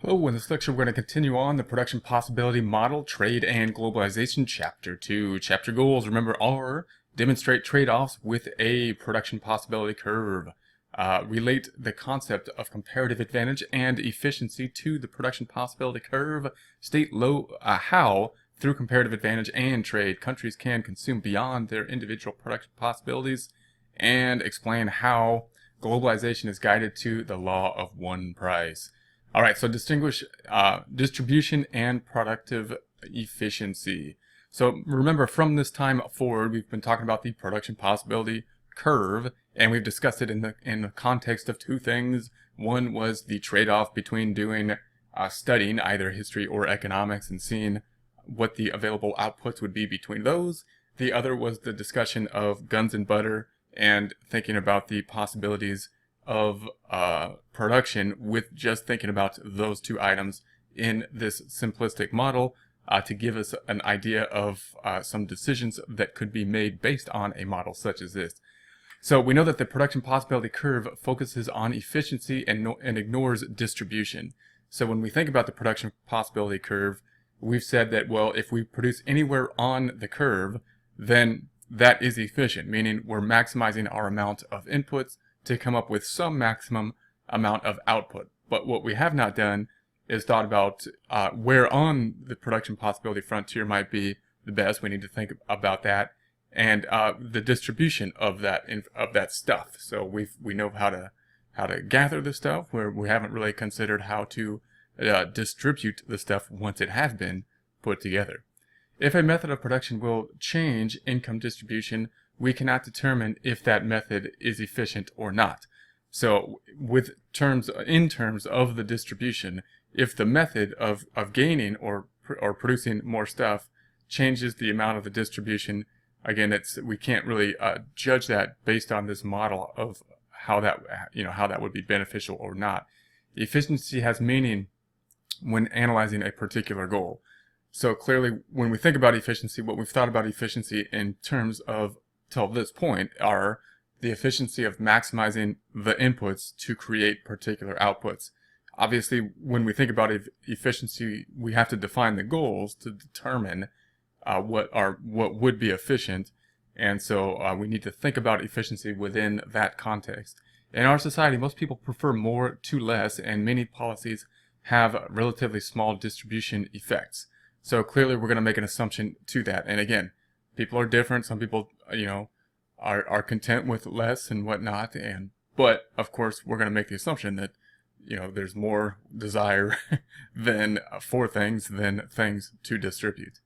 Hello, in this lecture we're going to continue on the production possibility model, trade and globalization, chapter 2. Chapter goals, remember, are demonstrate trade-offs with a production possibility curve, relate the concept of comparative advantage and efficiency to the production possibility curve, state how, through comparative advantage and trade, countries can consume beyond their individual production possibilities, and explain how globalization is guided to the law of one price. All right, so distinguish distribution and productive efficiency. So remember, from this time forward, we've been talking about the production possibility curve, and we've discussed it in the context of two things. One was the trade-off between doing studying either history or economics and seeing what the available outputs would be between those. The other was the discussion of guns and butter and thinking about the possibilities of production with just thinking about those two items in this simplistic model to give us an idea of some decisions that could be made based on a model such as this. So we know that the production possibility curve focuses on efficiency and ignores distribution. So when we think about the production possibility curve, we've said that, well, if we produce anywhere on the curve, then that is efficient, meaning we're maximizing our amount of inputs to come up with some maximum amount of output. But what we have not done is thought about where on the production possibility frontier might be the best. We need to think about that, and the distribution of that stuff. So we know how to gather the stuff, where we haven't really considered how to distribute the stuff once it has been put together. If a method of production will change income distribution, we cannot determine if that method is efficient or not. So in terms of the distribution, if the method of gaining or producing more stuff changes the amount of the distribution, again, we can't really judge that based on this model of how that would be beneficial or not. Efficiency has meaning when analyzing a particular goal. So clearly, when we think about efficiency, what we've thought about efficiency in terms of till this point are the efficiency of maximizing the inputs to create particular outputs. Obviously, when we think about efficiency, we have to define the goals to determine what would be efficient, and so we need to think about efficiency within that context. In our society, most people prefer more to less, and many policies have relatively small distribution effects. So clearly, we're going to make an assumption to that. And again, people are different. Some people, are content with less and whatnot. But of course, we're going to make the assumption that, there's more desire for things than things to distribute.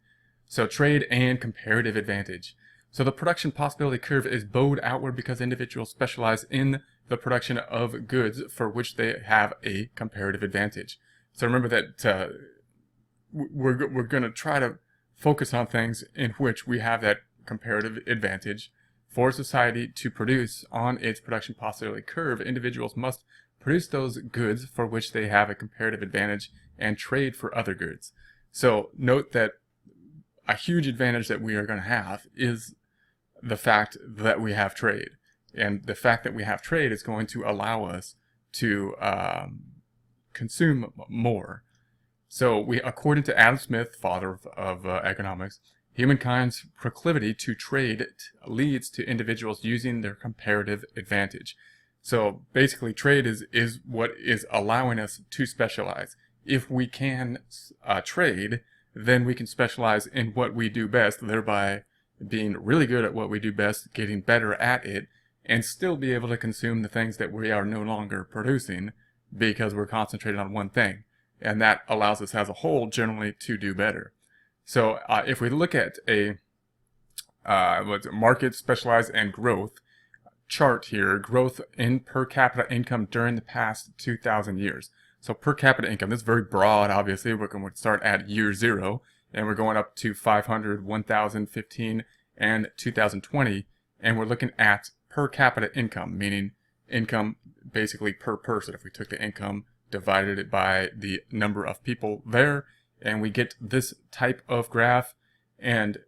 So trade and comparative advantage. So the production possibility curve is bowed outward because individuals specialize in the production of goods for which they have a comparative advantage. So remember that we're going to try to focus on things in which we have that comparative advantage. For society to produce on its production possibility curve, individuals must produce those goods for which they have a comparative advantage and trade for other goods. So note that a huge advantage that we are going to have is the fact that we have trade. And the fact that we have trade is going to allow us to consume more. So according to Adam Smith, father of economics, humankind's proclivity to trade leads to individuals using their comparative advantage. So basically, trade is what is allowing us to specialize. If we can trade, then we can specialize in what we do best, thereby being really good at what we do best, getting better at it, and still be able to consume the things that we are no longer producing because we're concentrated on one thing. And that allows us as a whole generally to do better. So if we look at a market, specialized, and growth chart here, growth in per capita income during the past 2,000 years. So per capita income, this is very broad, obviously. We're going to start at year 0, and we're going up to 500, 1,015, and 2020. And we're looking at per capita income, meaning income basically per person. If we took the income, divided it by the number of people there, and we get this type of graph. And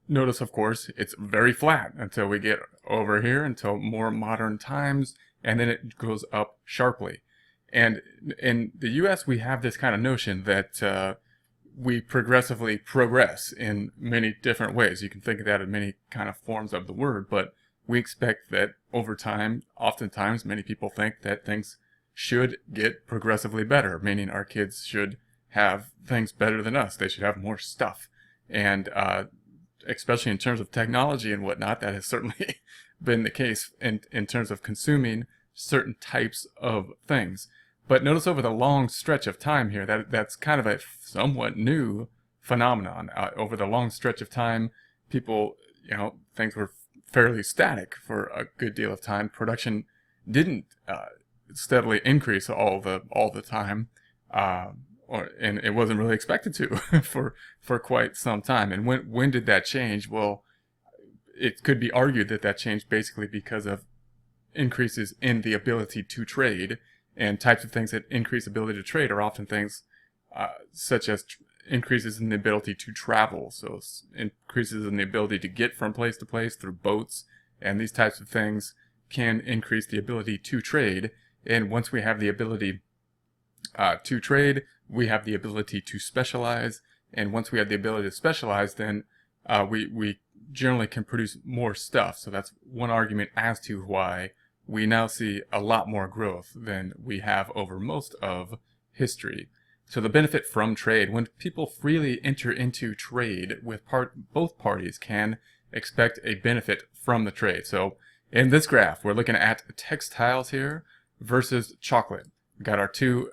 notice, of course, it's very flat until we get over here, until more modern times, and then it goes up sharply. And in the U.S., we have this kind of notion that we progressively progress in many different ways. You can think of that in many kind of forms of the word, but we expect that over time, oftentimes many people think that things should get progressively better, meaning our kids should have things better than us. They should have more stuff. And especially in terms of technology and whatnot, that has certainly been the case in terms of consuming certain types of things. But notice over the long stretch of time here, that's kind of a somewhat new phenomenon. Over the long stretch of time, people, things were fairly static for a good deal of time. Production didn't steadily increase all the time, and it wasn't really expected to for quite some time. And when did that change? Well, it could be argued that changed basically because of increases in the ability to trade. And types of things that increase ability to trade are often things such as increases in the ability to travel. So increases in the ability to get from place to place through boats. And these types of things can increase the ability to trade. And once we have the ability to trade, we have the ability to specialize. And once we have the ability to specialize, then we generally can produce more stuff. So that's one argument as to why we now see a lot more growth than we have over most of history. So the benefit from trade, when people freely enter into trade with both parties can expect a benefit from the trade. So in this graph, we're looking at textiles here versus chocolate. We've got our two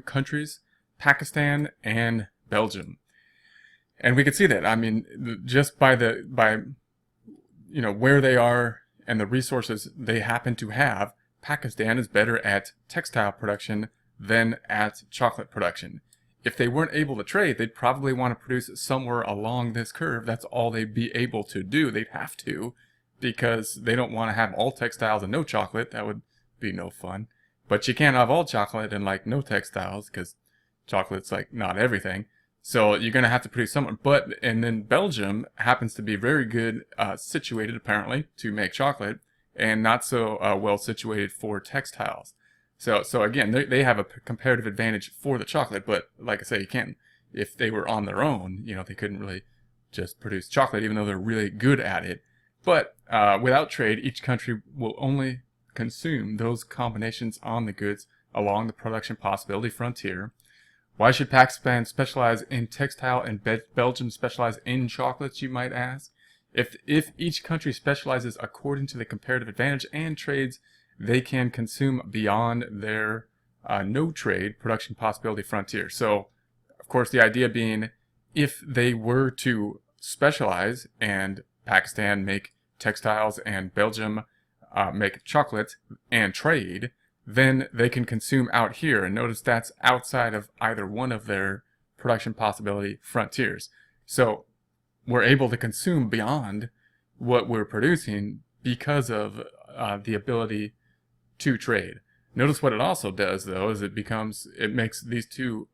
countries, Pakistan and Belgium. And we can see that, I mean, just by where they are and the resources they happen to have, Pakistan is better at textile production than at chocolate production. If they weren't able to trade, they'd probably want to produce somewhere along this curve. That's all they'd be able to do. They'd have to, because they don't want to have all textiles and no chocolate. That would be no fun. But you can't have all chocolate and no textiles, because chocolate's not everything. So you're going to have to produce somewhere. And then Belgium happens to be very good situated, apparently, to make chocolate, and not so well situated for textiles. So again, they have a comparative advantage for the chocolate, but like I say, you can't, if they were on their own, they couldn't really just produce chocolate, even though they're really good at it. But without trade, each country will only consume those combinations on the goods along the production possibility frontier. Why should Pakistan specialize in textile and Belgium specialize in chocolates, you might ask? If each country specializes according to the comparative advantage and trades, they can consume beyond their no-trade production possibility frontier. So, of course, the idea being, if they were to specialize and Pakistan make textiles and Belgium make chocolate and trade, then they can consume out here. And notice that's outside of either one of their production possibility frontiers. So we're able to consume beyond what we're producing because of the ability to trade. Notice what it also does, though, is it makes these two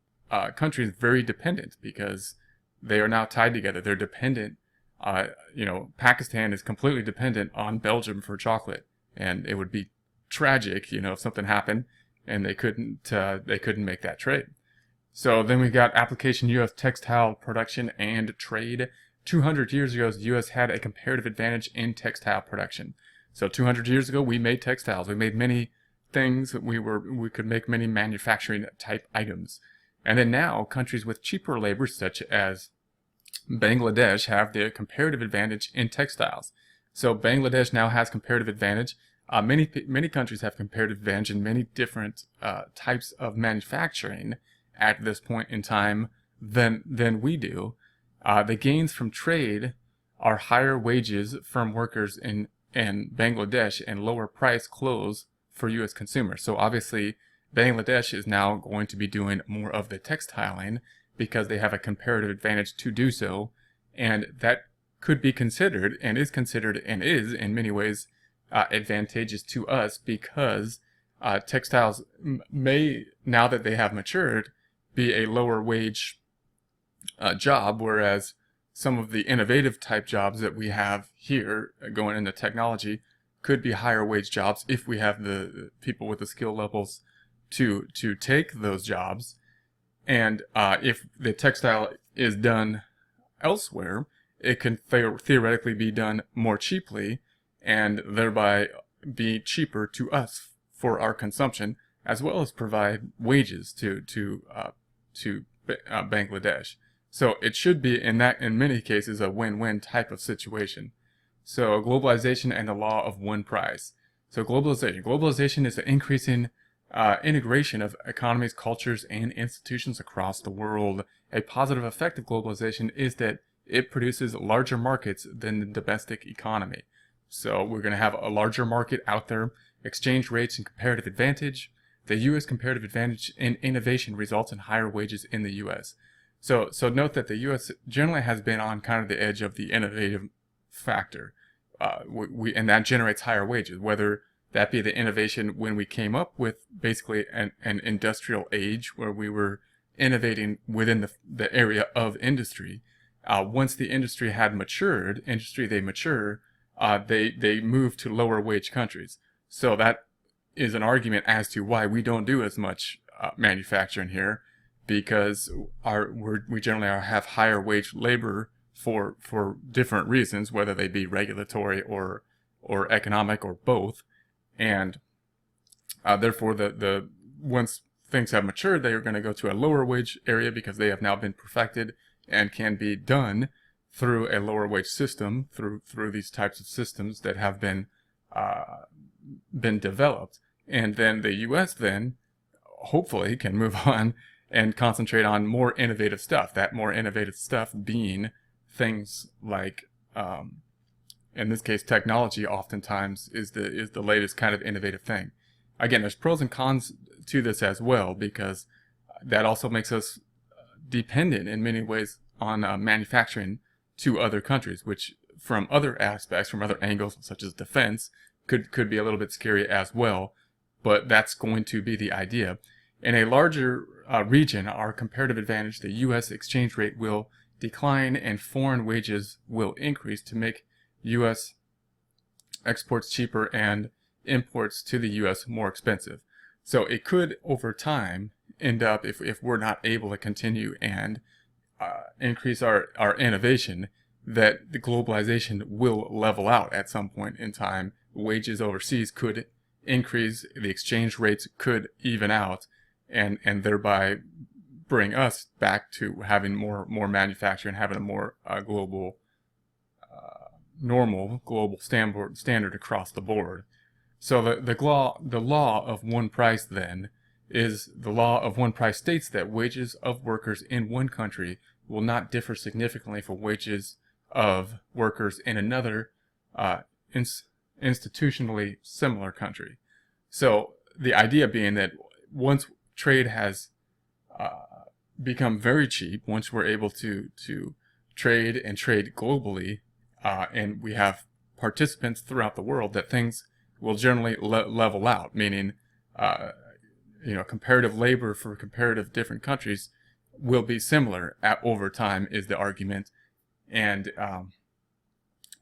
countries very dependent, because they are now tied together. They're dependent. Pakistan is completely dependent on Belgium for chocolate, and it would be tragic, if something happened and they couldn't make that trade. So then we got application U.S. textile production and trade. 200 years ago, the U.S. had a comparative advantage in textile production. So 200 years ago, we made textiles. We made many things. We could make many manufacturing type items. And then now, countries with cheaper labor, such as Bangladesh, have the comparative advantage in textiles. So Bangladesh now has comparative advantage. Many countries have comparative advantage in many different types of manufacturing at this point in time than we do. The gains from trade are higher wages from workers in Bangladesh and lower price clothes for U.S. consumers. So obviously, Bangladesh is now going to be doing more of the textiling because they have a comparative advantage to do so, and that could be considered and is in many ways advantageous to us, because textiles may, now that they have matured, be a lower wage job, whereas some of the innovative type jobs that we have here going into technology could be higher wage jobs if we have the people with the skill levels to take those jobs, and if the textile is done elsewhere, it can theoretically be done more cheaply, and thereby be cheaper to us for our consumption, as well as provide wages to Bangladesh. So it should be in many cases a win-win type of situation. So globalization and the law of one price. So globalization is the increasing integration of economies, cultures, and institutions across the world. A positive effect of globalization is that it produces larger markets than the domestic economy. So we're going to have a larger market out there, exchange rates and comparative advantage. The U.S. comparative advantage in innovation results in higher wages in the U.S. So note that the U.S. generally has been on kind of the edge of the innovative factor, and that generates higher wages, whether that be the innovation when we came up with basically an industrial age where we were innovating within the area of industry. Once the industry had matured, they moved to lower wage countries. So that is an argument as to why we don't do as much manufacturing here, because we generally have higher wage labor for different reasons, whether they be regulatory or economic or both, and therefore the once things have matured, they are going to go to a lower wage area because they have now been perfected and can be done through a lower wage system, through these types of systems that have been developed. And then the U.S. then hopefully can move on and concentrate on more innovative stuff. That more innovative stuff being things like, in this case, technology oftentimes is the latest kind of innovative thing. Again, there's pros and cons to this as well, because that also makes us dependent in many ways on manufacturing to other countries, which from other aspects, from other angles, such as defense, could be a little bit scary as well. But that's going to be the idea. In a larger region, our comparative advantage, the U.S. exchange rate will decline and foreign wages will increase to make U.S. exports cheaper and imports to the U.S. more expensive. So it could, over time, end up, if we're not able to continue and increase our innovation, that the globalization will level out at some point in time. Wages overseas could increase, the exchange rates could even out, and thereby bring us back to having more manufacturing, having a more normal global standard across the board. So the law of one price then is the law of one price states that wages of workers in one country will not differ significantly from wages of workers in another institutionally similar country. So the idea being that once trade has become very cheap, once we're able to trade and trade globally, and we have participants throughout the world, that things will generally level out, meaning comparative labor for comparative different countries will be similar over time, is the argument. And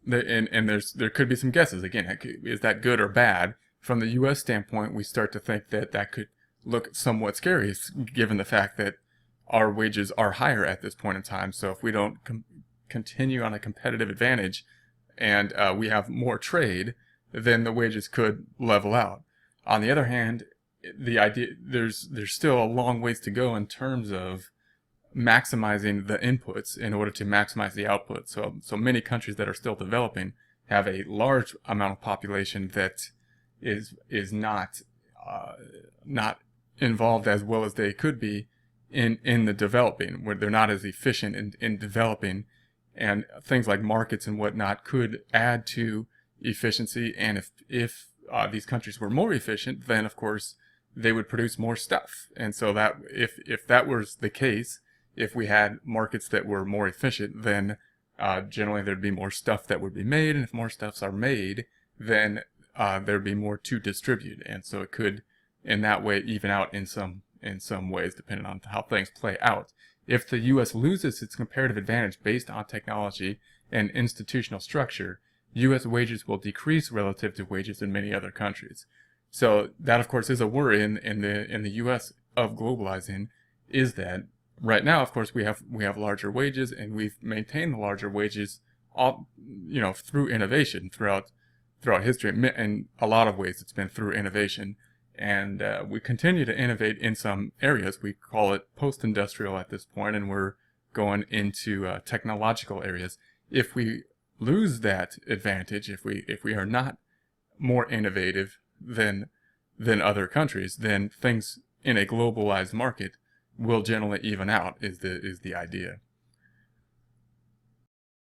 there could be some guesses. Again, is that good or bad? From the U.S. standpoint, we start to think that could look somewhat scary, given the fact that our wages are higher at this point in time. So if we don't continue on a competitive advantage and we have more trade, then the wages could level out. On the other hand, the idea there's still a long ways to go in terms of maximizing the inputs in order to maximize the output. So many countries that are still developing have a large amount of population that is not involved as well as they could be in the developing, where they're not as efficient in developing, and things like markets and whatnot could add to efficiency. And if these countries were more efficient, then of course they would produce more stuff. And so that if that was the case, if we had markets that were more efficient, then generally there'd be more stuff that would be made, and if more stuffs are made, then there'd be more to distribute. And so it could, in that way, even out in some ways, depending on how things play out. If the U.S. loses its comparative advantage based on technology and institutional structure, U.S. wages will decrease relative to wages in many other countries. So that, of course, is a worry in the U.S. of globalizing, is that right now, of course, we have larger wages, and we've maintained the larger wages all, through innovation throughout history. In a lot of ways, it's been through innovation, and we continue to innovate in some areas. We call it post-industrial at this point, and we're going into technological areas. If we lose that advantage, if we are not more innovative than other countries, then things in a globalized market will generally even out, is the idea.